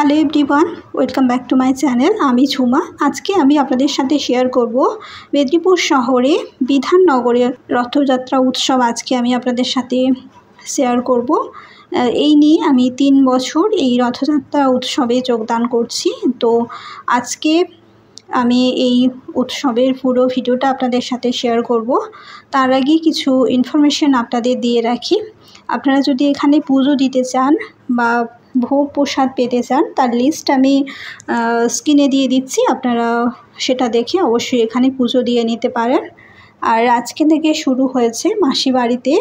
Hello everyone, welcome back to my channel. আমি ঝুমা। আজকে আমি আপনাদের সাথে শেয়ার করব মেদিনীপুর শহরে বিধাননগরের রথযাত্রা উৎসব। আজকে আমি আপনাদের সাথে শেয়ার করব। এই নিয়ে আমি 3 বছর এই রথযাত্রা উৎসবে যোগদান করছি। তো আজকে আমি এই উৎসবের পুরো ভিডিওটা আপনাদের সাথে শেয়ার করব। তার আগে কিছু ইনফরমেশন আপনাদের দিয়ে রাখি। আপনারা যদি এখানে পুজো দিতে চান বা ভোগ প্রসাদ পেতে চান, তার লিস্ট আমি স্ক্রিনে দিয়ে দিচ্ছি। আপনারা সেটা দেখে অবশ্যই এখানে পুজো দিয়ে নিতে পারেন। আর আজকে থেকে শুরু হয়েছে মাসি বাড়িতে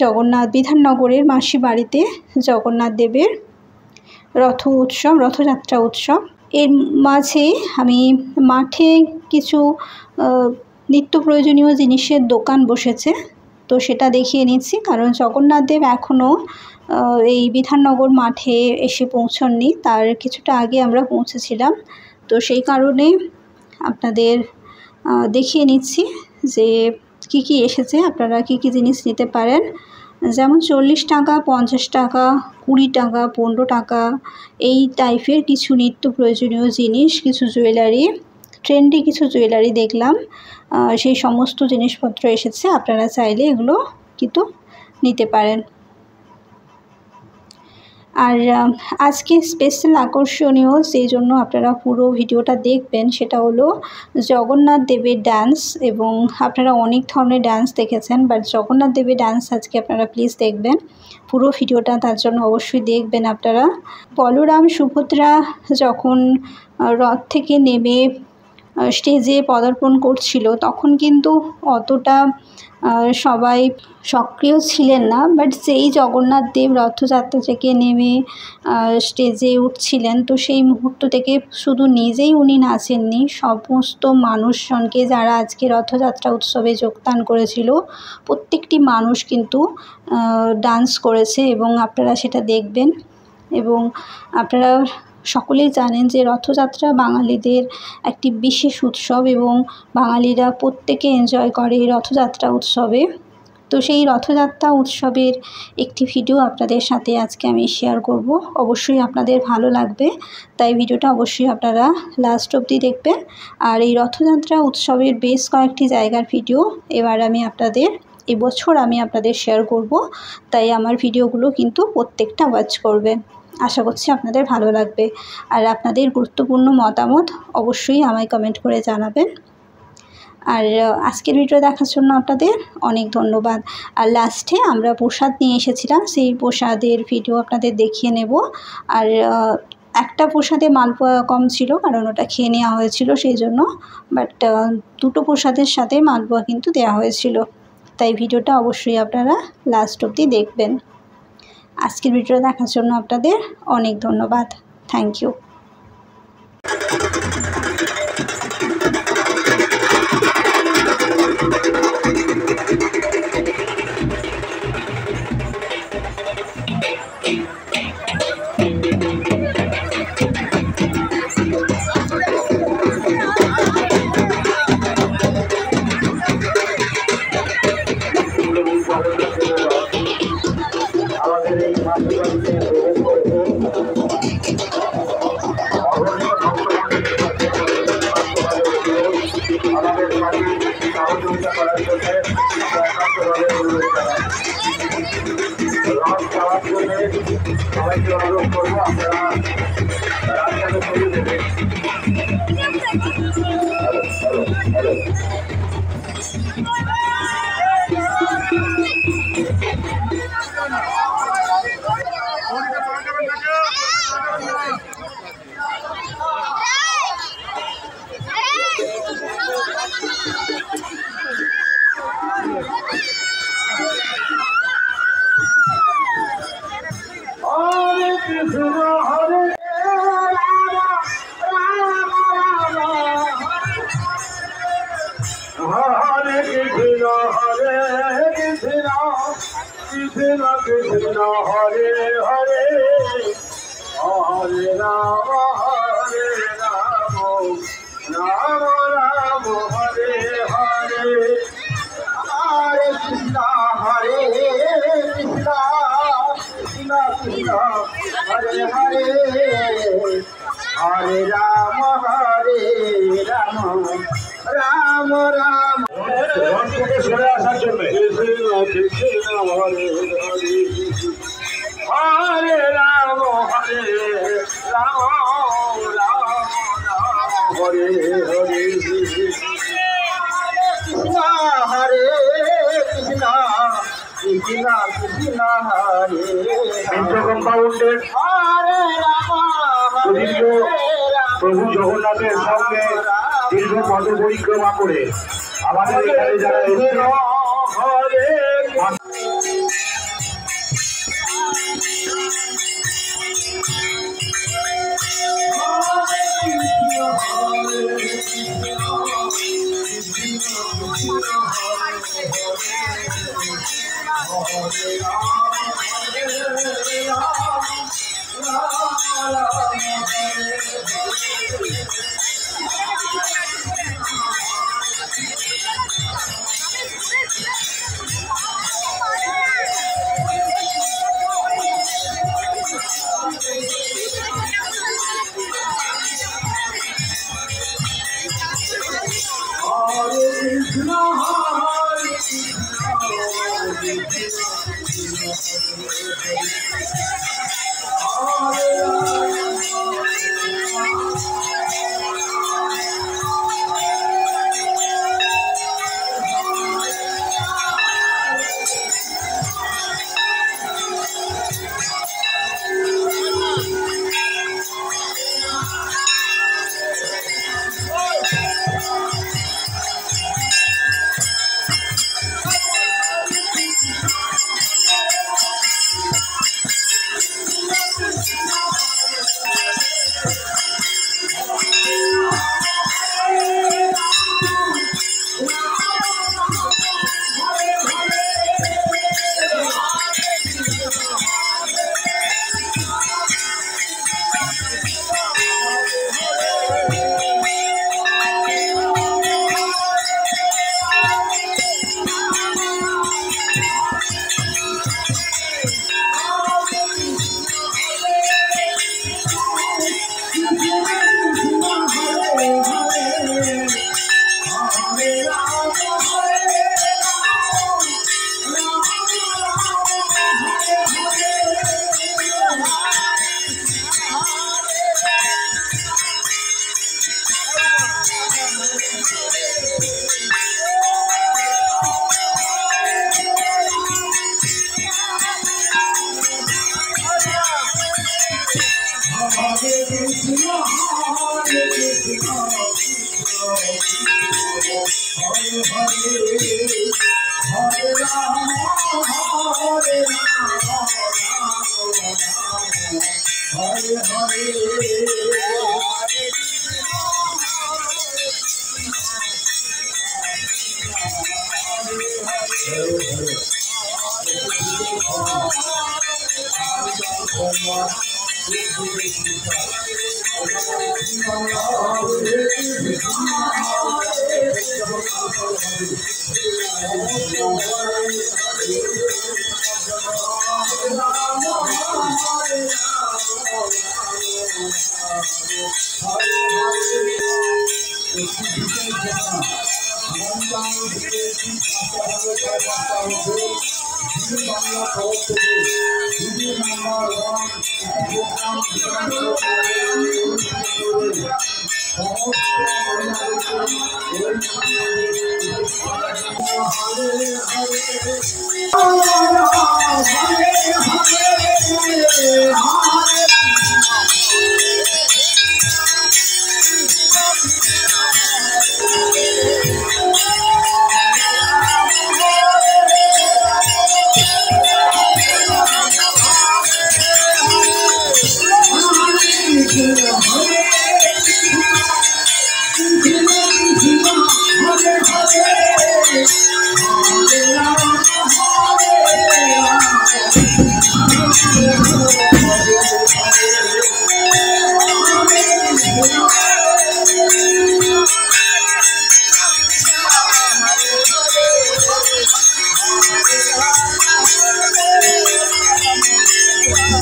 জগন্নাথ, বিধাননগরের মাসি বাড়িতে জগন্নাথ দেবের রথযাত্রা উৎসব। এর মাঝে আমি মাঠে কিছু নিত্য প্রয়োজনীয় জিনিসের দোকান বসেছে, তো সেটা দেখিয়ে নিচ্ছি। কারণ জগন্নাথ দেব এখনও এই বিধাননগর মাঠে এসে পৌঁছননি, তার কিছুটা আগে আমরা পৌঁছেছিলাম। তো সেই কারণে আপনাদের দেখিয়ে নিচ্ছি যে কি কি এসেছে, আপনারা কি কি জিনিস নিতে পারেন। যেমন 40 টাকা, 50 টাকা, 20 টাকা, 15 টাকা এই টাইপের কিছু নিত্য প্রয়োজনীয় জিনিস, কিছু জুয়েলারি, ট্রেন্ডি কিছু জুয়েলারি দেখলাম। সেই সমস্ত জিনিসপত্র এসেছে। আপনারা চাইলে এগুলো কিন্তু নিতে পারেন। আর আজকে স্পেশাল আকর্ষণীয়, সেই জন্য আপনারা পুরো ভিডিওটা দেখবেন, সেটা হলো জগন্নাথ দেবের ডান্স। এবং আপনারা অনেক ধরনের ডান্স দেখেছেন, বাট জগন্নাথ দেবের ডান্স আজকে আপনারা প্লিজ দেখবেন পুরো ভিডিওটা। তার জন্য অবশ্যই দেখবেন আপনারা। বলরাম সুভদ্রা যখন রথ থেকে নেমে স্টেজে পদার্পণ করছিল, তখন কিন্তু অতটা সবাই সক্রিয় ছিলেন না। বাট যেই জগন্নাথ দেব রথযাত্রা থেকে নেমে স্টেজে উঠছিলেন, তো সেই মুহূর্ত থেকে শুধু নিজেই উনি নাচেননি, সমস্ত মানুষজনকে যারা আজকে রথযাত্রা উৎসবে যোগদান করেছিল প্রত্যেকটি মানুষ কিন্তু ডান্স করেছে এবং আপনারা সেটা দেখবেন। এবং আপনারা সকলেই জানেন যে রথযাত্রা বাঙালিদের একটি বিশেষ উৎসব এবং বাঙালিরা প্রত্যেকে এনজয় করে এই রথযাত্রা উৎসবে। তো সেই রথযাত্রা উৎসবের একটি ভিডিও আপনাদের সাথে আজকে আমি শেয়ার করব। অবশ্যই আপনাদের ভালো লাগবে, তাই ভিডিওটা অবশ্যই আপনারা লাস্ট অবধি দেখবেন। আর এই রথযাত্রা উৎসবের বেশ কয়েকটি জায়গার ভিডিও এবার আমি আপনাদের এবছর আপনাদের শেয়ার করব, তাই আমার ভিডিওগুলো কিন্তু প্রত্যেকটা ওয়াচ করবেন। আশা করছি আপনাদের ভালো লাগবে। আর আপনাদের গুরুত্বপূর্ণ মতামত অবশ্যই আমায় কমেন্ট করে জানাবেন। আর আজকের ভিডিও দেখার জন্য আপনাদের অনেক ধন্যবাদ। আর লাস্টে আমরা প্রসাদ নিয়ে এসেছিলাম, সেই প্রসাদের ভিডিও আপনাদের দেখিয়ে নেব। আর একটা প্রসাদে মালপোয়া কম ছিল, কারণ ওটা খেয়ে নেওয়া হয়েছিল সেই জন্য। বাট দুটো প্রসাদের সাথে মালপোয়া কিন্তু দেওয়া হয়েছিল, তাই ভিডিওটা অবশ্যই আপনারা লাস্ট অবধি দেখবেন। আজকের ভিডিওটা দেখার জন্য আপনাদের অনেক ধন্যবাদ। Thank you. সবাইকে অনুরোধ করবো আপনারা রাস্তাকে সরিয়ে দেবেন। Krishna Krishna Hare Hare Hare Rama Rama Rama Hare Hare Hare Krishna Krishna Krishna Hare Hare Hare Ram Ram Ram থেকে সরে আসার জন্য হরে রাম রাম রাম হরে হরে কৃষ্ণ হরে কৃষ্ণ কৃষ্ণ কৃষ্ণ হরে কম্পাউন্ডের হরে রাম প্রভু জগন্নাথের সঙ্গে দীর্ঘ পথ পরিক্রমা করে আমাদের এখানে যারা হরে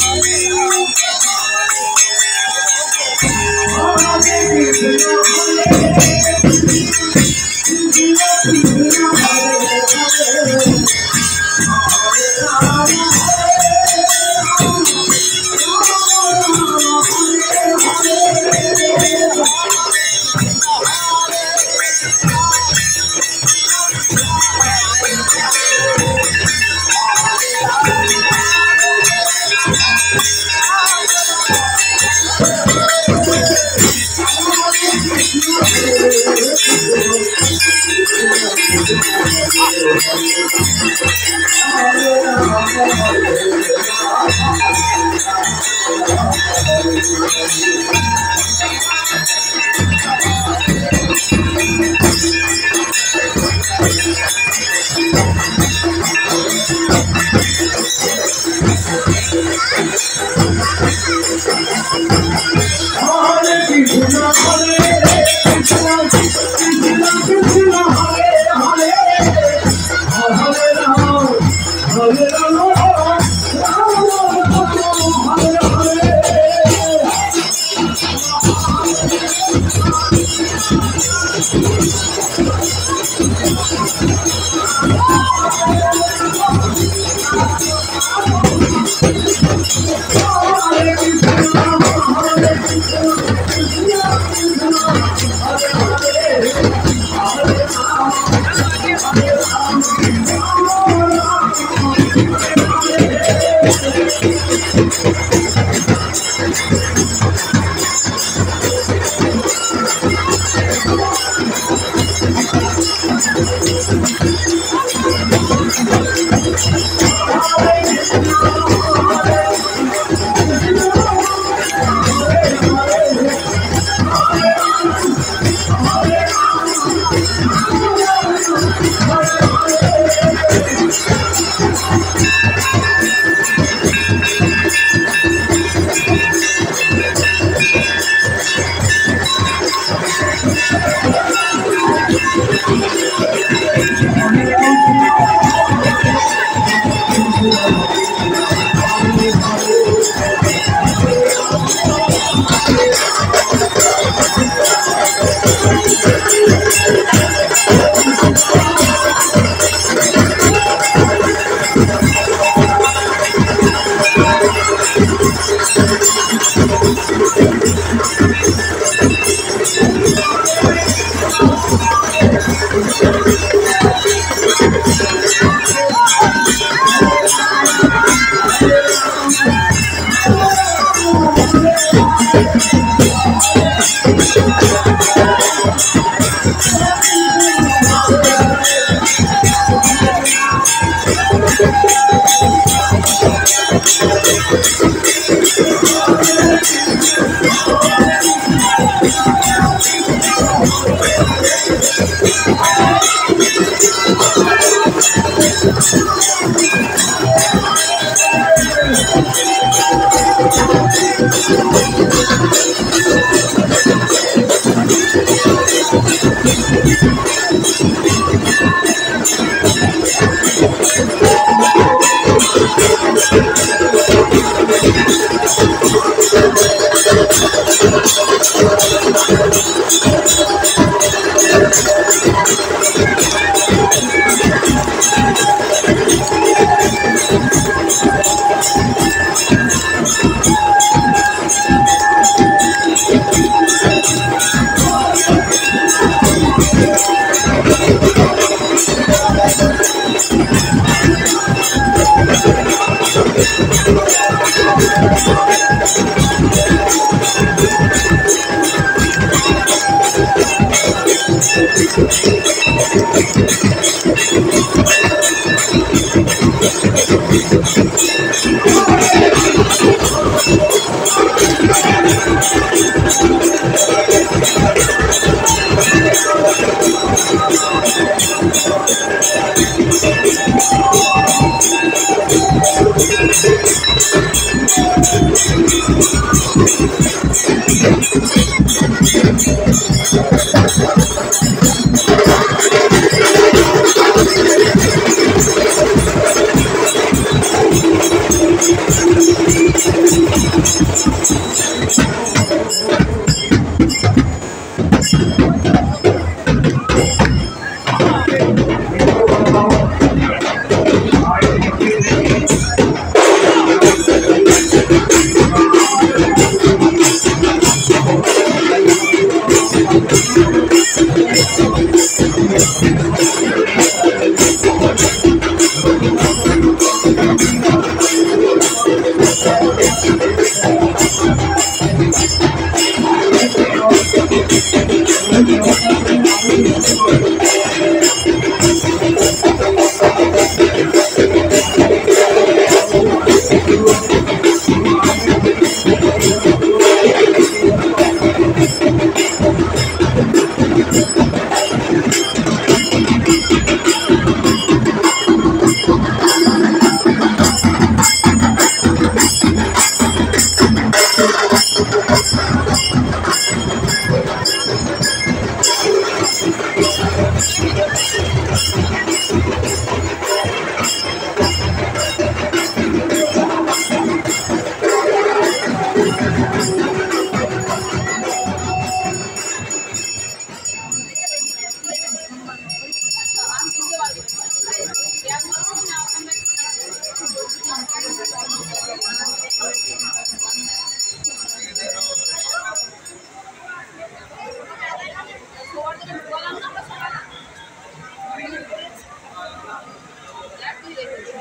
Hare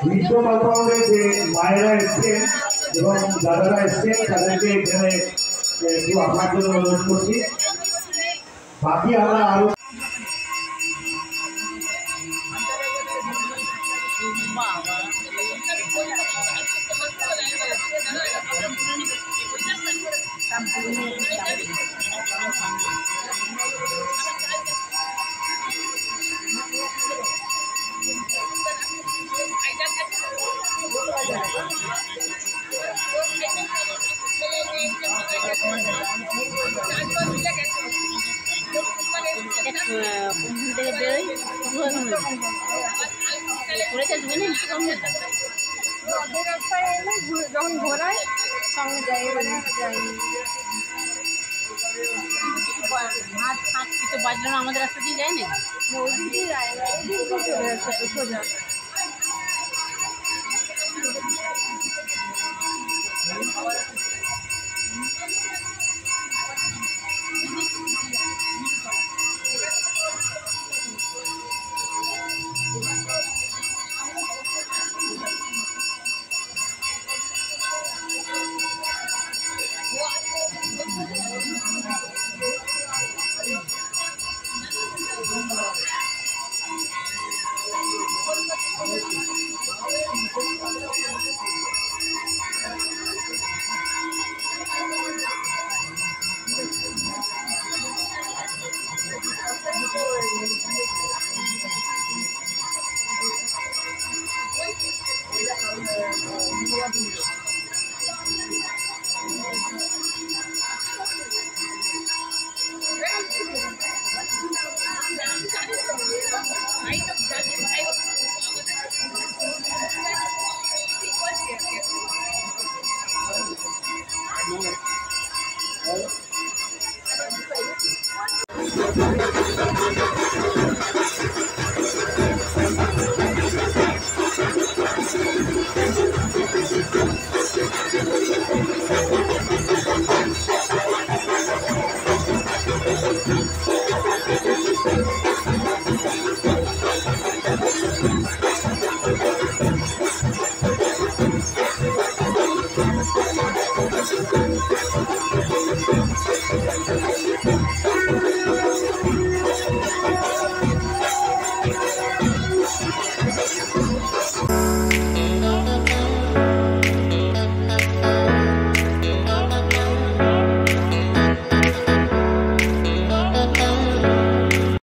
বিশ্ব কম্পাউন্ডে যে মায়েরা এসছেন এবং দাদারা এসছেন তাদেরকে এখানে একটু আসার জন্য অনুরোধ করছি। বাকি আমরা আরো যখন ঘোরায় সঙ্গে যাই, এবারে যাইনি। হাত হাত কিছু বাজলো না, আমাদের রাস্তা দিয়ে যায় না, ওই দিকেই যায় না, ওই দিকে চলে যাচ্ছে তো সোজা।